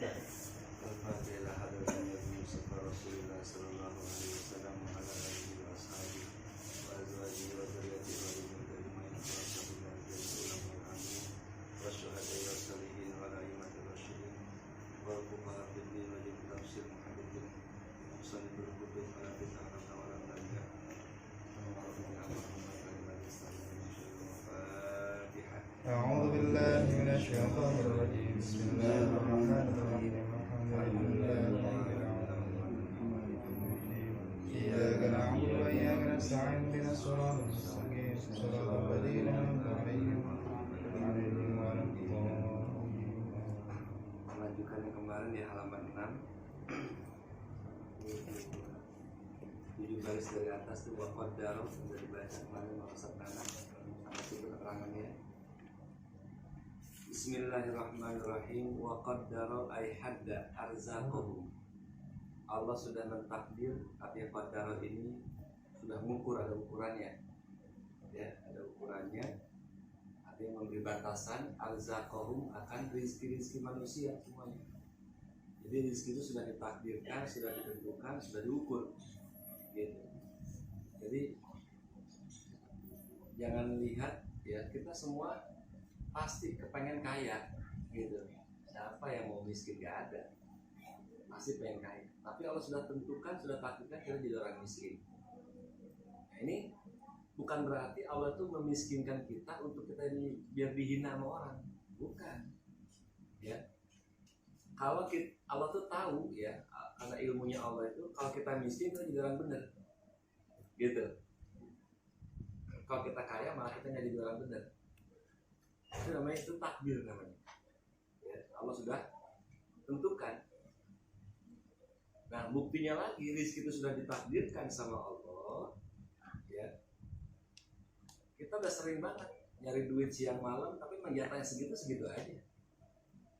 Al-Fatihah hadirat Nabi Mustafa Rasulullah sallallahu alaihi wasallam wa ala alihi wa ashabihi wa azwajihi wa dzurriyyatihi wa ajma'in wa sallallahu alaihi wa syuhada'i wa salihin wa a'immatir rasyidin wa fuqaha fid din wa jin tafsir muhaddithin musanniful kutub ala ta'ala wa ala nabiyya أعوذ بالله من الشيطان الرجيم بسم الله الرحمن الرحيم الحمد لله رب العالمين إياك نعبد وإياك نستعين اهدنا الصراط المستقيم صراط الذين أنعمت عليهم غير المغضوب عليهم. Melanjutkan yang kemarin di halaman 6 7 baris dari atas itu waqaddar sudah dibaca kemarin maksud tanah sama itu keterangannya. Bismillahirrahmanirrahim. Wa qaddara ay hadda arzaqahum. Allah sudah mentakdir, artinya qaddara ini sudah mengukur, ada ukurannya. Ya, ada ukurannya. Artinya memberi batasan arzaqahum akan rezeki-rezeki manusia semuanya. Jadi rezeki itu sudah ditakdirkan, sudah ditentukan, sudah diukur. Gitu. Jadi jangan lihat ya, kita semua pasti kepengen kaya gitu. Siapa yang mau miskin? Gak ada, pasti pengen kaya. Tapi Allah sudah tentukan, sudah takdirkan kita jadi orang miskin. Nah, ini bukan berarti Allah tuh memiskinkan kita untuk kita ini biar dihina sama orang, bukan. Ya, kalau kita, Allah tuh tahu ya, karena ilmunya Allah itu kalau kita miskin kita jadi orang benar, gitu. Kalau kita kaya malah kita nggak jadi orang benar. Itu namanya, itu takdir namanya ya, Allah sudah tentukan. Nah buktinya lagi, rezeki itu sudah ditakdirkan sama Allah ya. Kita udah sering banget nyari duit siang malam, tapi jatahnya segitu aja.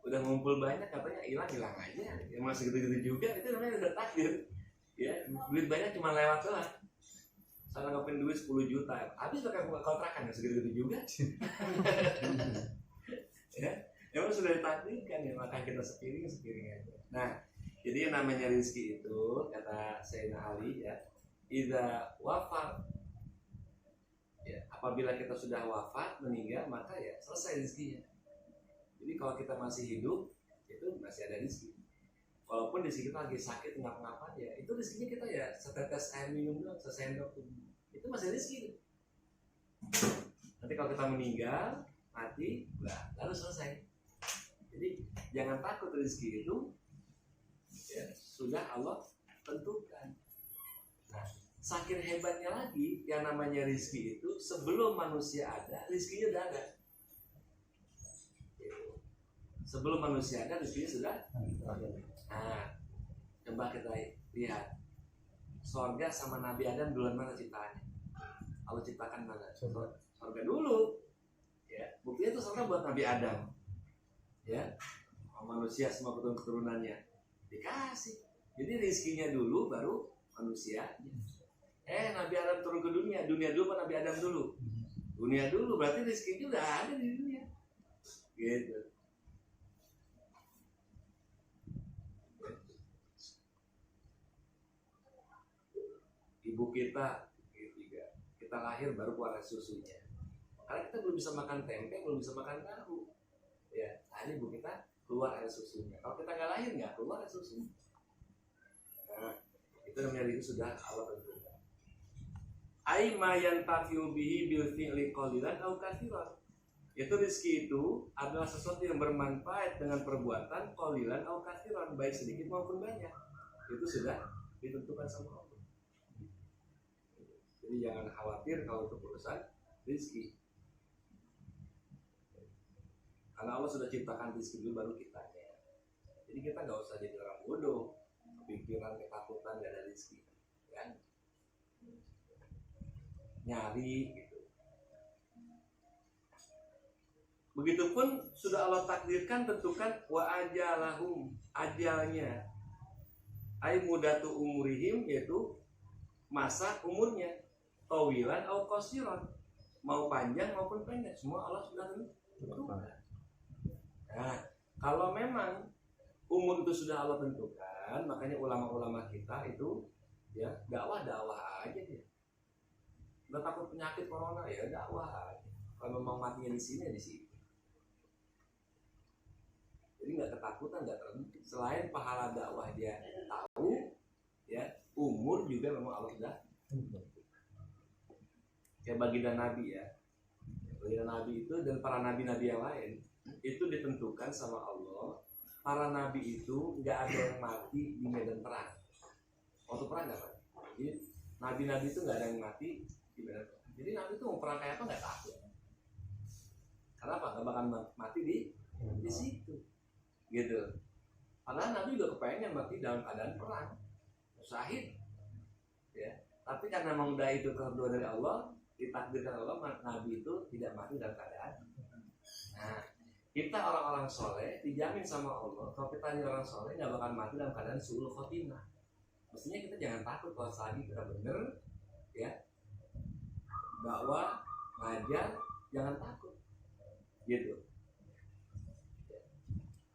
Udah ngumpul banyak, katanya hilang aja ya, masih segitu juga. Itu namanya udah takdir ya. Duit banyak cuma lewat doang. Sana ngapain duit 10 juta, habis pakai kontrakan ya segitu juga. Ya, emang sudah ditakdirkan ya, maka kita sepiring aja. Nah, jadi yang namanya rezeki itu kata Sayyidina Ali ya, idza wafat ya, apabila kita sudah wafat, meninggal, maka ya selesai rezekinya. Jadi kalau kita masih hidup, itu masih ada rezeki. Walaupun rezeki kita lagi sakit ngapa-ngapa ya, itu rezekinya kita ya setetes air minum doang, sesendok, itu masih rezeki. Nanti kalau kita meninggal, mati, nah, lalu selesai. Jadi jangan takut, rezeki itu ya, sudah Allah tentukan. Nah, saking hebatnya lagi yang namanya rezeki itu, sebelum manusia ada, rezekinya sudah ada. Sebelum manusia ada, rezekinya sudah ada. Nah, coba kita lihat surga sama Nabi Adam duluan mana ciptaannya? Allah ciptakan mana? Surga dulu. Ya, buktinya itu surga buat Nabi Adam. Ya, manusia semua keturunannya dikasih. Jadi rezekinya dulu, baru manusia. Nabi Adam turun ke dunia dulu apa Nabi Adam dulu? Dunia dulu, berarti rezekinya udah ada di dunia. Gitu. Ibu kita lahir baru keluar susunya, karena kita belum bisa makan tempe, belum bisa makan tahu ya. Nah, ibu kita keluar air susunya. Kalau kita nggak lahir, nggak keluar air susu. Nah, itu namanya itu sudah Allah tentukan. Ai ma yantafi'u bihi bil fi'li qalilan aw katsiran. Itu rezeki itu adalah sesuatu yang bermanfaat dengan perbuatan qalilan aw katsiran, baik sedikit maupun banyak. Itu sudah ditentukan sama Allah. Jadi jangan khawatir kalau untuk urusan rezeki, karena Allah sudah ciptakan rezeki dulu baru kitanya. Jadi kita nggak usah jadi orang bodoh, kepikiran, ketakutan nggak ada rezeki, kan? Nyari gitu. Begitupun sudah Allah takdirkan, tentukan wa ajalahum, ajalnya, ay mudatu umurihim, yaitu masa umurnya, tawilan atau qasiran, mau panjang maupun pendek, semua Allah sudah tentukan. Nah, kalau memang umur itu sudah Allah tentukan, makanya ulama-ulama kita itu ya dakwah aja dia. Nggak takut penyakit corona ya dakwah aja. Kalau memang matinya di sini ya di sini. Jadi nggak ketakutan, nggak terhenti. Selain pahala dakwah dia tahu, ya umur juga memang Allah sudah. Kayak baginda Nabi ya, baginda Nabi itu dan para nabi-nabi yang lain itu ditentukan sama Allah. Para nabi itu nggak ada yang mati di medan perang. Waktu perang nggak mati. Jadi nabi-nabi itu nggak ada yang mati di medan perang. Jadi nabi itu mau perang kayak apa nggak takut. Kenapa? Nggak bakal mati di situ, gitu. Padahal nabi juga kepengen mati dalam keadaan perang, syahid, ya. Tapi karena memang udah itu kehendak dari Allah, ditakdirkan Allah, nabi itu tidak mati dalam keadaan. Nah, kita orang-orang soleh dijamin sama Allah, kalau kita ini orang soleh nggak bakal mati dalam keadaan su'ul khotimah. Mestinya kita jangan takut kalau selagi kita bener, ya dakwah, ngajar, jangan takut, gitu.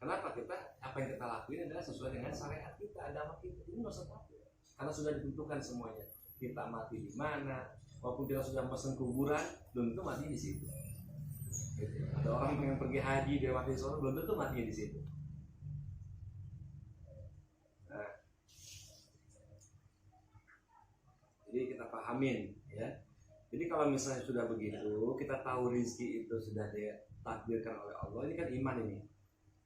Kenapa? Apa yang kita lakuin adalah sesuai dengan syariat kita, agama kita. Ini nggak usah takut, karena sudah ditentukan semuanya. Kita mati di mana, walaupun kita sudah pesen kuburan, belum tentu mati di situ. Gitu. Ada orang yang pergi haji dia mati di sana, belum tentu matinya di situ. Nah, jadi kita pahamin, ya. Jadi kalau misalnya sudah begitu, kita tahu rezeki itu sudah ditakdirkan oleh Allah. Ini kan iman ini,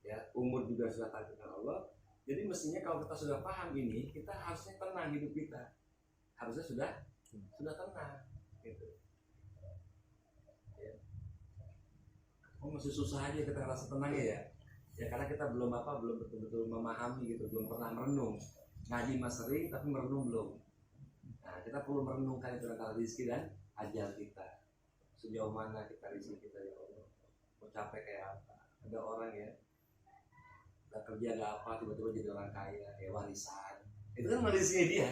ya. Umur juga sudah ditakdirkan Allah. Jadi mestinya kalau kita sudah paham ini, kita harusnya tenang hidup kita. Harusnya sudah tenang, gitu. Oh masih susah aja kita rasa tenang ya, ya karena kita belum betul-betul memahami gitu, belum pernah merenung. Ngaji mas sering tapi merenung belum. Nah kita perlu merenungkan itu antara rezeki dan ajal kita. Sejauh mana kita rezeki kita ya Allah, mau capek kayak apa. Ada orang ya udah kerja gak apa, tiba-tiba jadi orang kaya, kayak warisan. Itu kan rezekinya dia.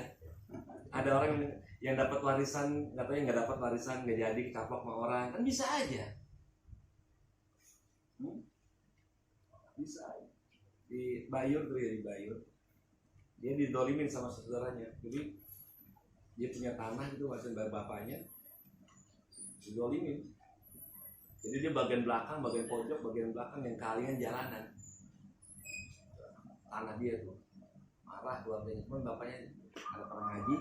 Ada orang yang dapat warisan, katanya nggak dapat warisan, nggak jadi kecaplok sama orang, kan bisa aja. Bisa di Bayur tuh ya, di Bayur dia didolimin sama saudaranya. Jadi dia punya tanah itu warisan bapaknya, didolimin. Jadi dia bagian belakang, bagian pojok, bagian belakang yang kalian jalanan tanah dia tuh. Marah keluarganya, cuman bapaknya ada pernah ngaji,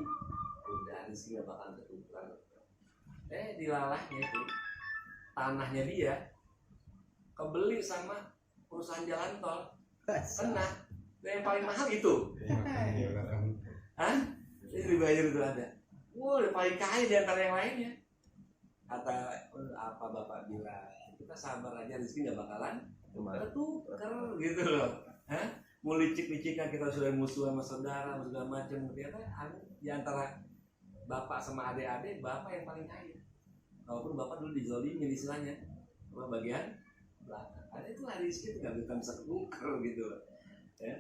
udah rezeki gak bakal ketuker. Dilalahnya itu tanahnya dia kebeli sama perusahaan jalan tol, kena. Yang paling mahal itu, Ini di Bayur itu ada. Udah paling kaya di antara yang lainnya. Kata apa bapak bilang, kita sabar aja, rezeki nggak bakalan ketuker gitu loh. Mau licik-licikan kita sudah musuhan sama saudara, segala macam, ternyata di antara bapak sama adik-adik, bapak yang paling kaya. Walaupun bapak dulu dizolimin istilahnya, bagian belakang. Ada itu rezeki itu nggak bisa ketuker gitu loh, ya.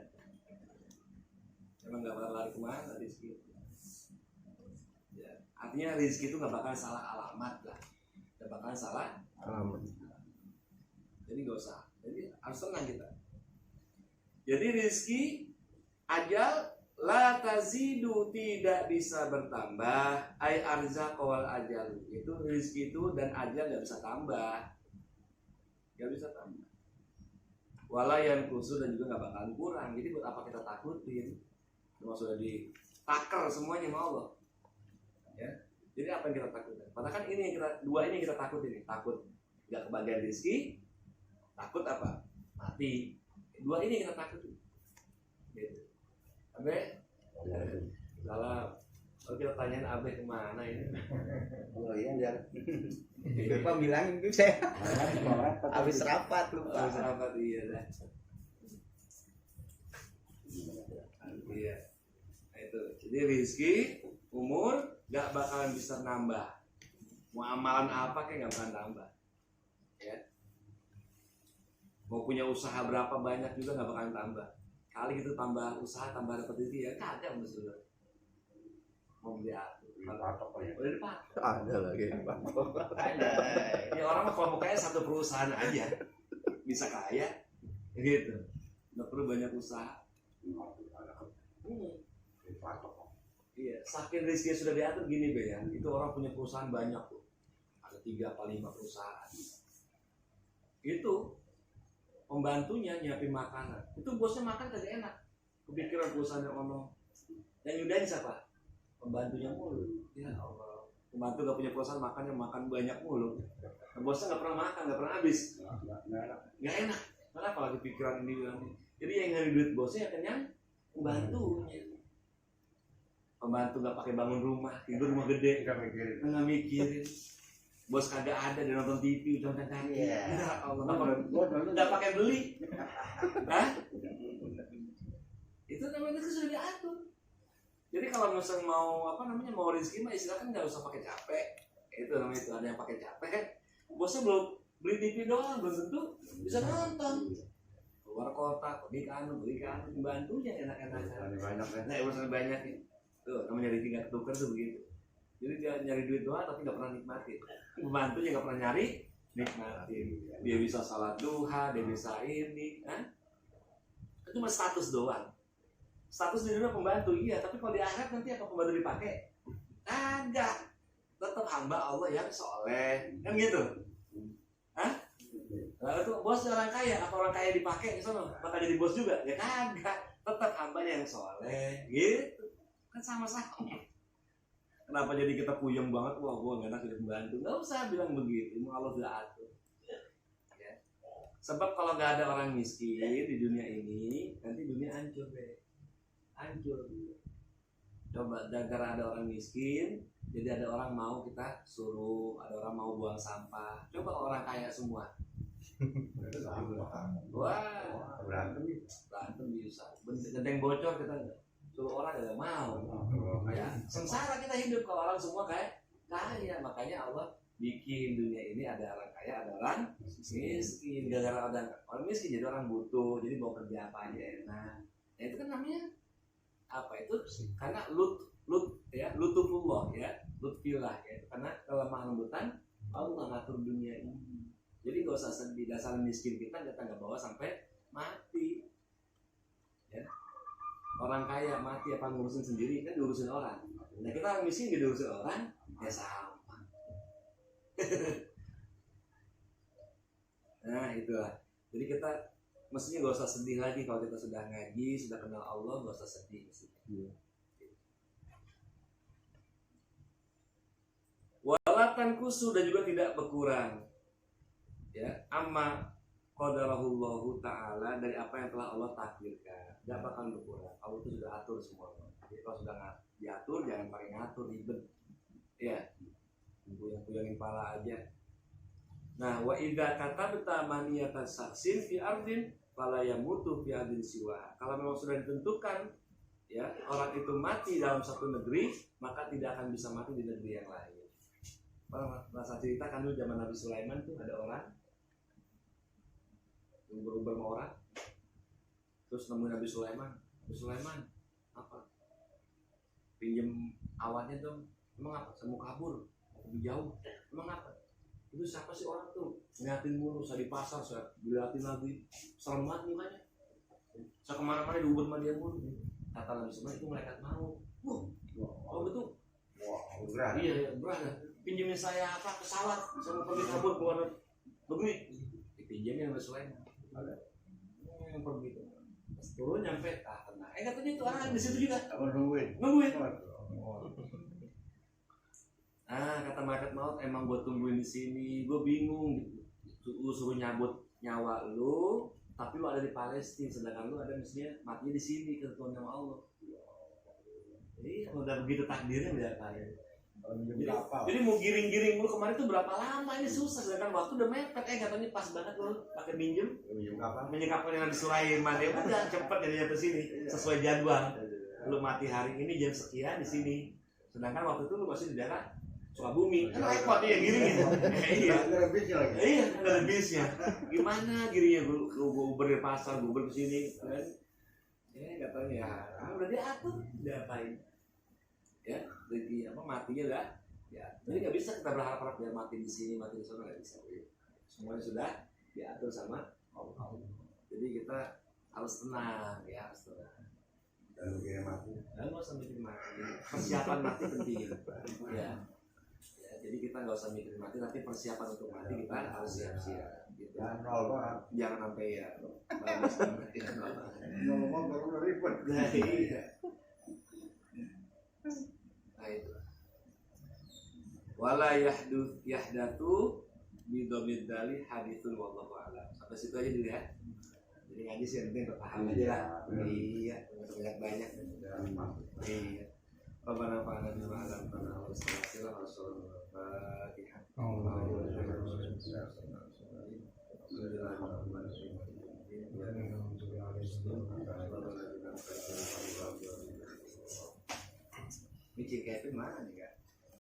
Emang nggak bakal lari kemana rezeki itu. Ya. Artinya rezeki itu nggak bakal salah alamat lah, nggak bakal salah alamat. Jadi nggak usah. Jadi harus tenang kita. Jadi rezeki ajal la tazidu tidak bisa bertambah, ay arzaq wal ajal. Itu rezeki itu dan ajal nggak bisa tambah. Gak bisa tambah. Wala yang khusus dan juga gak bakalan kurang. Jadi buat apa kita takutin? Semua sudah ditaker semuanya sama Allah. Ya. Jadi apa yang kita takutin? Padahal kan ini yang dua ini yang kita takutin. Takut gak kebagian rezeki, takut apa? Mati. Dua ini yang kita takutin. Gitu. Abe? Salah. Kalau kita tanyain Abe kemana ini? Oh iya biar lupa bilangin itu saya habis rapat lupa. Habis rapat iya dah. Iya. Nah, itu. Jadi rezeki, umur gak bakalan bisa nambah. Mau amalan apa kayak gak bakalan nambah. Ya. Mau punya usaha berapa banyak juga gak bakalan tambah. Kali itu tambah usaha, tambah dapat rezeki ya kagak maksudnya. Mau beli apa? Patok ya. Udah dipatok. Ada lagi. Ya orang mah kalau mukanya satu perusahaan aja bisa kaya, gitu. nggak perlu banyak usaha. Iya, saking rezekinya sudah diatur gini Be ya. Itu orang punya perusahaan banyak tuh. Ada 3 atau 5 perusahaan. Itu pembantunya nyiapin makanan. Itu bosnya makan kagak enak. Kepikiran perusahaannya ono. Yang nyudahin siapa? Pembantunya mulu. Ya Allah. Pembantu gak punya perusahaan makan banyak mulu. Nah, bosnya nggak pernah makan, nggak pernah habis. Nggak enak. Kenapa lagi pikiran ini bilang ini? Jadi yang nyari duit bosnya ya kenyang pembantunya. Pembantu nggak pakai bangun rumah, tidur rumah gede, nggak mikirin. Bos kagak ada, dia nonton TV, nonton kaki. Ya Allah, nggak pakai beli. Hah? Itu namanya itu sudah diatur. Jadi kalau misalnya mau rezeki mah istilahnya nggak usah pakai capek. Itu namanya itu ada yang pakai capek. Bosnya belum beli TV doang, belum tentu bisa nonton. Keluar kota, beli kanu, pembantunya enak-enak. Nah, urusan banyak nih. Tuh, namanya nyari tingkat tukar tuh begitu. Jadi dia nyari duit doang tapi nggak pernah nikmatin. Pembantunya nggak pernah nyari, nikmatin. Dia bisa salat duha, dia bisa ini, kan? Itu cuma status doang. Status di dunia pembantu, iya. Tapi kalau di akhirat nanti apa pembantu dipakai? Kagak. Tetap hamba Allah yang soleh, kan gitu? Hah? Lalu tuh bos orang kaya, apa orang kaya dipakai? Misalnya, bakal jadi bos juga? Ya kagak. Tetap hambanya yang soleh, gitu. Kan sama-sama. Kenapa jadi kita puyeng banget? Wah, gua nggak enak jadi pembantu. Nggak usah bilang begitu. Ilmu Allah sudah atur. Ya. Sebab kalau nggak ada orang miskin di dunia ini, nanti dunia hancur deh. Hancur. Coba gara-gara ada orang miskin, jadi ada orang mau kita suruh, ada orang mau buang sampah. Coba orang kaya semua. Wah, berantem bisa. Genteng bocor kita suruh orang tidak mau. Ya, sengsara kita hidup kalau orang semua kayak kaya. Makanya Allah bikin dunia ini ada orang kaya, ada orang miskin. Gara-gara ada orang miskin jadi orang butuh, jadi mau kerja apa aja enak. Nah, itu kan namanya apa itu? Karena lutufullah ya, lutfillah ya. Karena kelemahan lembutan Allah ngatur dunia ini. Jadi gak usah sedih, dasar miskin kita nggak bawa sampai mati. Ya. Orang kaya mati apa ngurusin sendiri, kan diurusin orang. Nah kita orang miskin gak diurusin orang, ya sama. Nah itulah. Jadi kita mestinya gak usah sedih lagi kalau kita sudah ngaji, sudah kenal Allah, gak usah sedih. Walatanku sudah juga tidak berkurang. Ya, amma qadarahullahu ta'ala dari apa yang telah Allah takdirkan. Gak bakal berkurang. Allah itu sudah atur semua. Jadi kalau sudah diatur jangan pakai ngatur ribet. Ya. Puyang-puyangin pala aja. Nah, wa idza katabta maniyatan saksin fi ardin fala yamutu fi ardin siwa. Kalau memang sudah ditentukan ya, orang itu mati dalam satu negeri, maka tidak akan bisa mati di negeri yang lain. Masa cerita kan dulu zaman Nabi Sulaiman tuh ada orang berubah sama orang, terus nemuin Nabi Sulaiman apa pinjem awannya dong, emang apa saya mau kabur lebih jauh, emang apa itu siapa sih orang tuh ngeliatin mulu, saya di pasar saya diliatin lagi serem banget mukanya, saya kemana-mana diuber sama dia mulu. Kata Nabi Sulaiman itu malaikat mau, oh betul, berat, iya berat, pinjemin saya apa pesawat, saya mau pergi kabur ke luar negeri, dipinjemin Nabi Sulaiman. Yang pergi itu turun nyampe tenang. Katanya itu orang di situ juga nungguin. Kata malaikat maut, emang gue tungguin di sini, gue bingung gitu. Lu suruh nyabut nyawa lu, tapi lu ada di Palestina, sedangkan lu ada mestinya matinya di sini, ketentuan sama Allah. Jadi udah begitu takdirnya udah kalian. Jadi mau giring-giring lu kemarin tuh berapa lama, ini susah, sedangkan waktu udah mepet. Katanya pas banget lu pakai minjem menyekapkan yang Nabi Sulaiman, ya udah cepet jadinya ke sini sesuai jadwal. Lu mati hari ini jam sekian di sini, sedangkan waktu itu lu masih di daerah Sukabumi, kan repot ya giring gitu. Iya, nggak ada bisnya. Gimana giringnya gue uber di pasar, gue uber ke sini, kan? Katanya udah diatur, diapain? Ya, jadi apa matinya lah. Ya, jadi nggak bisa kita berharap biar mati di sini, mati di sana, nggak bisa. Semuanya sudah diatur sama Allah. Jadi kita harus tenang ya, harus tenang. Dan kayak mati. Dan nggak usah mikir mati. Persiapan mati penting. Ya. Ya, jadi kita nggak usah mikir mati, tapi persiapan untuk mati kita harus siap-siap. Gitu. Jangan nol banget. Jangan sampai ya. Bagus banget ya. Ngomong baru ribet. Nah, iya. Nah itu. Wala yahdatu bidomid dali hadithun wallahu a'lam. Sampai situ aja dulu ya. Jadi ngaji sih yang penting bertahan aja lah. Iya, banyak. Jangan masuk. Iya. Rabbana fa'ala bima 'allamtana wa astaghfirullah wa Fatihah. Micin kayak itu mana nih kak?